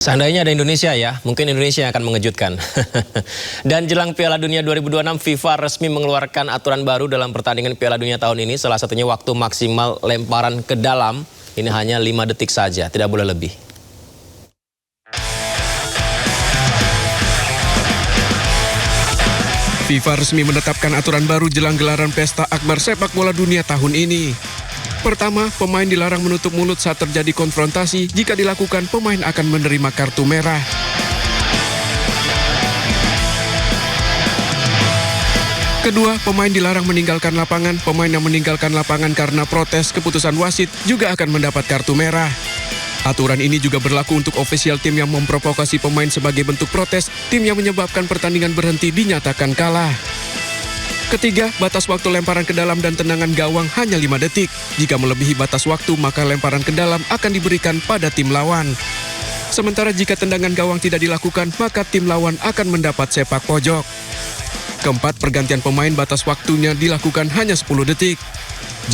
Seandainya ada Indonesia ya, mungkin Indonesia yang akan mengejutkan. Dan jelang Piala Dunia 2026, FIFA resmi mengeluarkan aturan baru dalam pertandingan Piala Dunia tahun ini. Salah satunya waktu maksimal lemparan ke dalam, ini hanya 5 detik saja, tidak boleh lebih. FIFA resmi menetapkan aturan baru jelang gelaran Pesta Akbar Sepak Bola Dunia tahun ini. Pertama, pemain dilarang menutup mulut saat terjadi konfrontasi. Jika dilakukan, pemain akan menerima kartu merah. Kedua, pemain dilarang meninggalkan lapangan. Pemain yang meninggalkan lapangan karena protes keputusan wasit juga akan mendapat kartu merah. Aturan ini juga berlaku untuk ofisial tim yang memprovokasi pemain sebagai bentuk protes. Tim yang menyebabkan pertandingan berhenti dinyatakan kalah. Ketiga, batas waktu lemparan ke dalam dan tendangan gawang hanya 5 detik. Jika melebihi batas waktu, maka lemparan ke dalam akan diberikan pada tim lawan. Sementara jika tendangan gawang tidak dilakukan, maka tim lawan akan mendapat sepak pojok. Keempat, pergantian pemain batas waktunya dilakukan hanya 10 detik.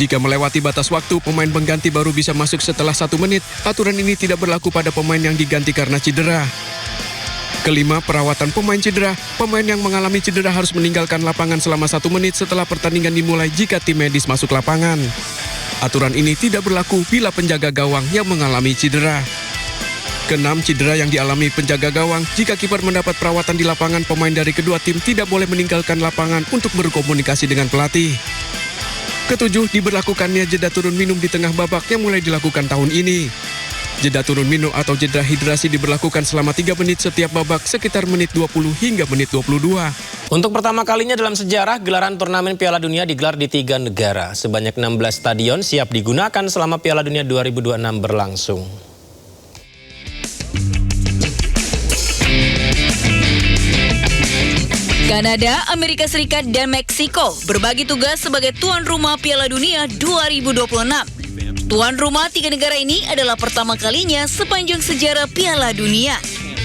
Jika melewati batas waktu, pemain pengganti baru bisa masuk setelah 1 menit. Aturan ini tidak berlaku pada pemain yang diganti karena cedera. Kelima, perawatan pemain cedera. Pemain yang mengalami cedera harus meninggalkan lapangan selama 1 menit setelah pertandingan dimulai jika tim medis masuk lapangan. Aturan ini tidak berlaku bila penjaga gawang yang mengalami cedera. Keenam, cedera yang dialami penjaga gawang. Jika kiper mendapat perawatan di lapangan, pemain dari kedua tim tidak boleh meninggalkan lapangan untuk berkomunikasi dengan pelatih. Ketujuh, diberlakukannya jeda turun minum di tengah babak yang mulai dilakukan tahun ini. Jeda turun minum atau jeda hidrasi diberlakukan selama 3 menit setiap babak, sekitar menit 20 hingga menit 22. Untuk pertama kalinya dalam sejarah, gelaran turnamen Piala Dunia digelar di 3 negara. Sebanyak 16 stadion siap digunakan selama Piala Dunia 2026 berlangsung. Kanada, Amerika Serikat, dan Meksiko berbagi tugas sebagai tuan rumah Piala Dunia 2026. Tuan rumah 3 negara ini adalah pertama kalinya sepanjang sejarah Piala Dunia.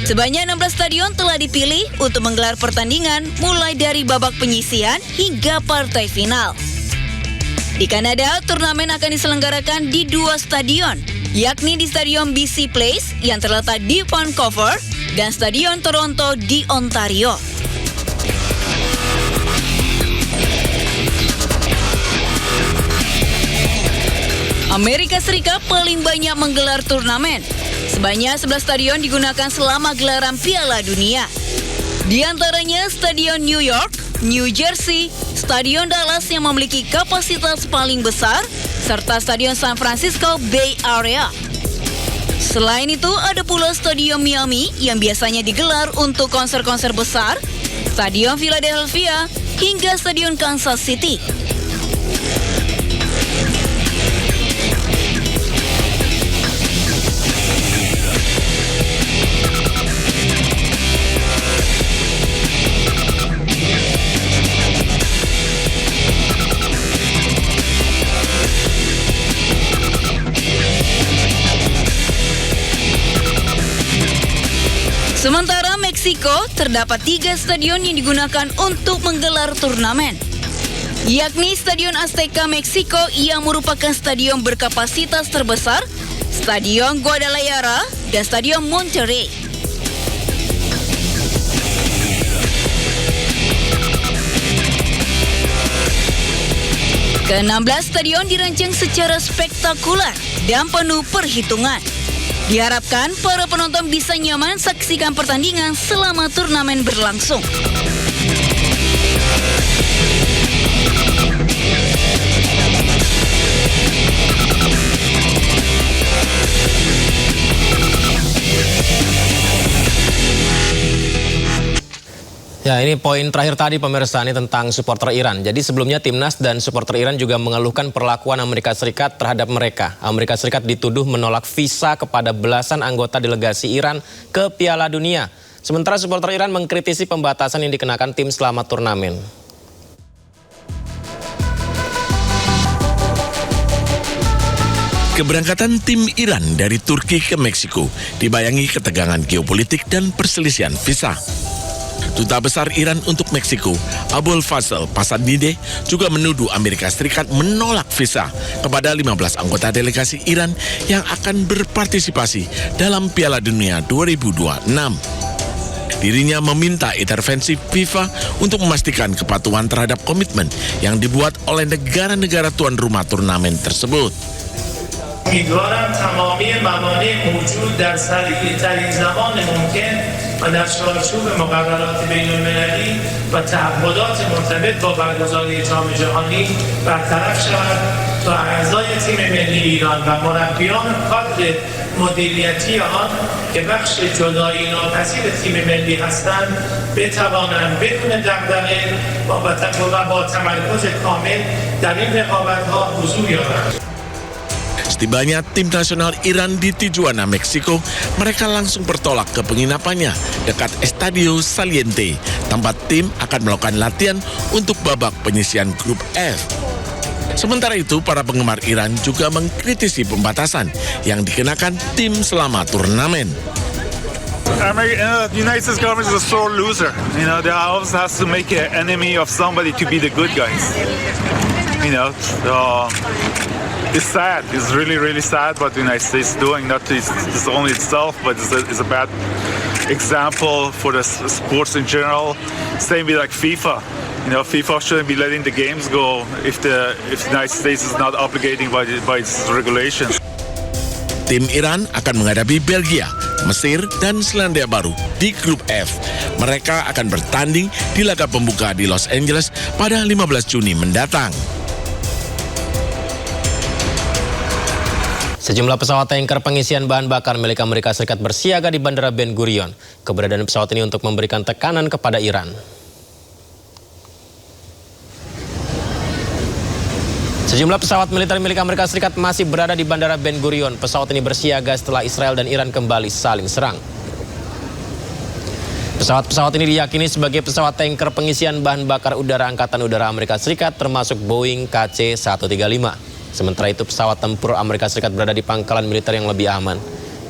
Sebanyak 16 stadion telah dipilih untuk menggelar pertandingan mulai dari babak penyisihan hingga partai final. Di Kanada, turnamen akan diselenggarakan di 2 stadion, yakni di Stadion BC Place yang terletak di Vancouver dan Stadion Toronto di Ontario. Amerika Serikat paling banyak menggelar turnamen. Sebanyak 11 stadion digunakan selama gelaran Piala Dunia. Di antaranya Stadion New York, New Jersey, Stadion Dallas yang memiliki kapasitas paling besar, serta Stadion San Francisco Bay Area. Selain itu, ada pula Stadion Miami yang biasanya digelar untuk konser-konser besar, Stadion Philadelphia, hingga Stadion Kansas City. Sementara Meksiko terdapat 3 stadion yang digunakan untuk menggelar turnamen, yakni Stadion Azteca Meksiko yang merupakan stadion berkapasitas terbesar, Stadion Guadalajara, dan Stadion Monterrey. Ke-16 stadion dirancang secara spektakuler dan penuh perhitungan. Diharapkan para penonton bisa nyaman saksikan pertandingan selama turnamen berlangsung. Ya, ini poin terakhir tadi pemirsa, ini tentang supporter Iran. Jadi sebelumnya timnas dan supporter Iran juga mengeluhkan perlakuan Amerika Serikat terhadap mereka. Amerika Serikat dituduh menolak visa kepada belasan anggota delegasi Iran ke Piala Dunia. Sementara supporter Iran mengkritisi pembatasan yang dikenakan tim selama turnamen. Keberangkatan tim Iran dari Turki ke Meksiko dibayangi ketegangan geopolitik dan perselisihan visa. Duta Besar Iran untuk Meksiko, Abul Fazl Pasadnideh, juga menuduh Amerika Serikat menolak visa kepada 15 anggota delegasi Iran yang akan berpartisipasi dalam Piala Dunia 2026. Dirinya meminta intervensi FIFA untuk memastikan kepatuhan terhadap komitmen yang dibuat oleh negara-negara tuan rumah turnamen tersebut. امیدوارم تمامی موانع موجود در سریع‌ترین زمان ممکن و در چارچوب مقررات بین‌المللی و تعهدات مرتبط با برگزاری جام جهانی برطرف شود تا اعضای تیم ملی ایران و مربیان کادر مدیریتی آن که بخش جدایی ناپذیر تیم ملی هستند بتوانند بدون دغدغه و با تمرکز کامل در این رقابت‌ها حضور یابند. Setibanya tim nasional Iran di Tijuana, Meksiko, mereka langsung bertolak ke penginapannya dekat Estadio Saliente, tempat tim akan melakukan latihan untuk babak penyisihan grup F. Sementara itu, para penggemar Iran juga mengkritisi pembatasan yang dikenakan tim selama turnamen. The United States government is a sore loser. You know, they always has to make an enemy of somebody to be the good guys. You know, it's sad. It's really, really sad what the United States is doing. Not it's only itself, but it's a bad example for the sports in general. Same with like FIFA. You know, FIFA shouldn't be letting the games go if the United States is not obligating by its regulations. Tim Iran akan menghadapi Belgia, Mesir, dan Selandia Baru di grup F. Mereka akan bertanding di laga pembuka di Los Angeles pada 15 Juni mendatang. Sejumlah pesawat tanker pengisian bahan bakar milik Amerika Serikat bersiaga di Bandara Ben Gurion. Keberadaan pesawat ini untuk memberikan tekanan kepada Iran. Sejumlah pesawat militer milik Amerika Serikat masih berada di Bandara Ben Gurion. Pesawat ini bersiaga setelah Israel dan Iran kembali saling serang. Pesawat-pesawat ini diyakini sebagai pesawat tanker pengisian bahan bakar udara Angkatan Udara Amerika Serikat termasuk Boeing KC-135. Sementara itu pesawat tempur Amerika Serikat berada di pangkalan militer yang lebih aman.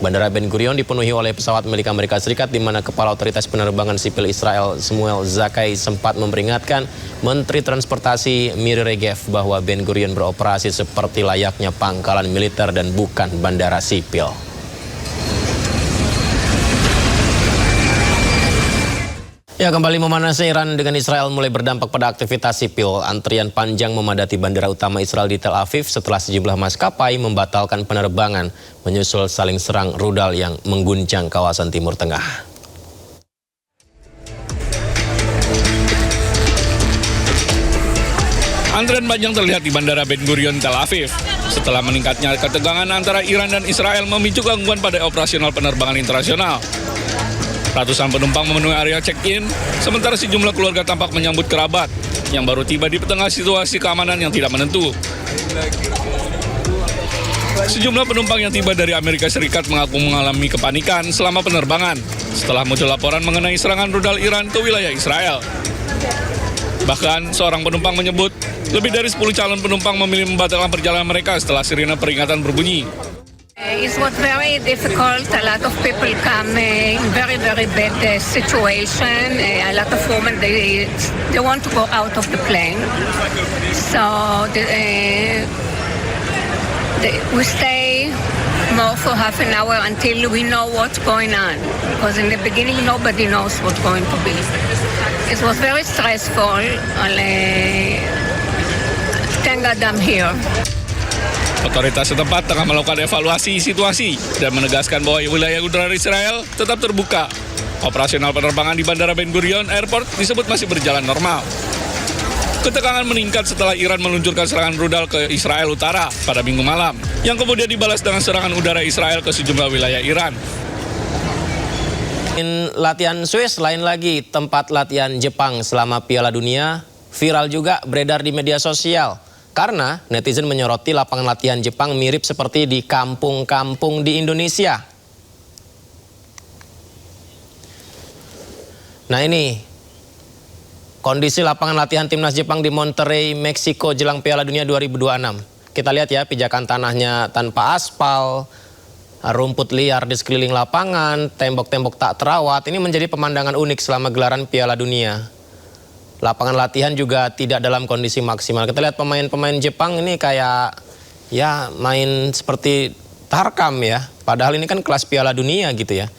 Bandara Ben Gurion dipenuhi oleh pesawat milik Amerika Serikat di mana Kepala Otoritas Penerbangan Sipil Israel Shmuel Zakai sempat memperingatkan Menteri Transportasi Miri Regev bahwa Ben Gurion beroperasi seperti layaknya pangkalan militer dan bukan bandara sipil. Ya, kembali memanasnya Iran dengan Israel mulai berdampak pada aktivitas sipil. Antrian panjang memadati bandara utama Israel di Tel Aviv setelah sejumlah maskapai membatalkan penerbangan menyusul saling serang rudal yang mengguncang kawasan Timur Tengah. Antrian panjang terlihat di Bandara Ben Gurion, Tel Aviv. Setelah meningkatnya ketegangan antara Iran dan Israel memicu gangguan pada operasional penerbangan internasional. Ratusan penumpang memenuhi area check-in, sementara sejumlah keluarga tampak menyambut kerabat yang baru tiba di tengah situasi keamanan yang tidak menentu. Sejumlah penumpang yang tiba dari Amerika Serikat mengaku mengalami kepanikan selama penerbangan setelah muncul laporan mengenai serangan rudal Iran ke wilayah Israel. Bahkan seorang penumpang menyebut lebih dari 10 calon penumpang memilih membatalkan perjalanan mereka setelah sirine peringatan berbunyi. It was very difficult. A lot of people come in very, very bad situation. A lot of women, they want to go out of the plane. So we stay more for half an hour until we know what's going on. Because in the beginning, nobody knows what's going to be. It was very stressful. Thank God I'm here. Otoritas setempat tengah melakukan evaluasi situasi dan menegaskan bahwa wilayah udara Israel tetap terbuka. Operasional penerbangan di Bandara Ben Gurion Airport disebut masih berjalan normal. Ketegangan meningkat setelah Iran meluncurkan serangan rudal ke Israel Utara pada Minggu malam, yang kemudian dibalas dengan serangan udara Israel ke sejumlah wilayah Iran. Latihan Swiss lain lagi, tempat latihan Jepang selama Piala Dunia viral juga beredar di media sosial. Karena netizen menyoroti lapangan latihan Jepang mirip seperti di kampung-kampung di Indonesia. Nah ini kondisi lapangan latihan timnas Jepang di Monterrey, Meksiko jelang Piala Dunia 2026. Kita lihat ya, pijakan tanahnya tanpa aspal, rumput liar di sekeliling lapangan, tembok-tembok tak terawat. Ini menjadi pemandangan unik selama gelaran Piala Dunia. Lapangan latihan juga tidak dalam kondisi maksimal. Kita lihat pemain-pemain Jepang ini kayak ya main seperti tarkam ya. Padahal ini kan kelas Piala Dunia gitu ya.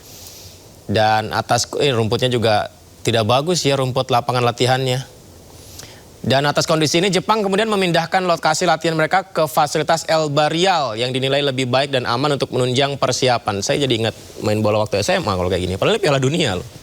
Dan atas rumputnya juga tidak bagus ya rumput lapangan latihannya. Dan atas kondisi ini Jepang kemudian memindahkan lokasi latihan mereka ke fasilitas El Barrial yang dinilai lebih baik dan aman untuk menunjang persiapan. Saya jadi ingat main bola waktu SMA kalau kayak gini. Padahal ini Piala Dunia loh.